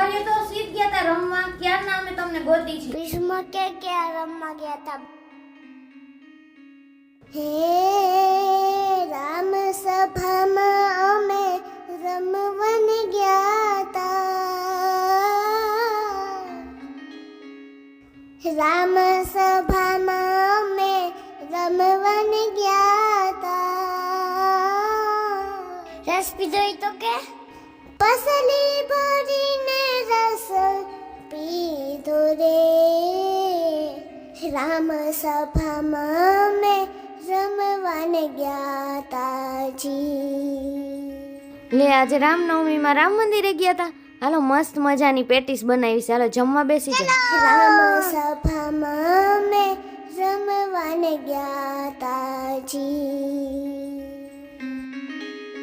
સવારે તો સીધ ગયા તા રમવા, ક્યારના અમે તમને ગોતી છે. ભીષ્મ કે ક્યાં રમવા ગયા હતા? હે રામ સભામાં અમે રમવાને ગયા તા. રામ સભામાં અમે રમવાને ગયા તા. રસ પીધો તો કે પસલી ભરીને રસ પીધો રે. રામ સભામાં મેં રમવાને ગયા તાજી. લે આજે રામનવમીમાં રામ મંદિરે ગયા હતા. હાલો મસ્ત મજાની પેટીસ બનાવી છે, હાલો જમવા બેસી જાઓ. રામ સભામાં મેં રમવાને ગયા તાજી.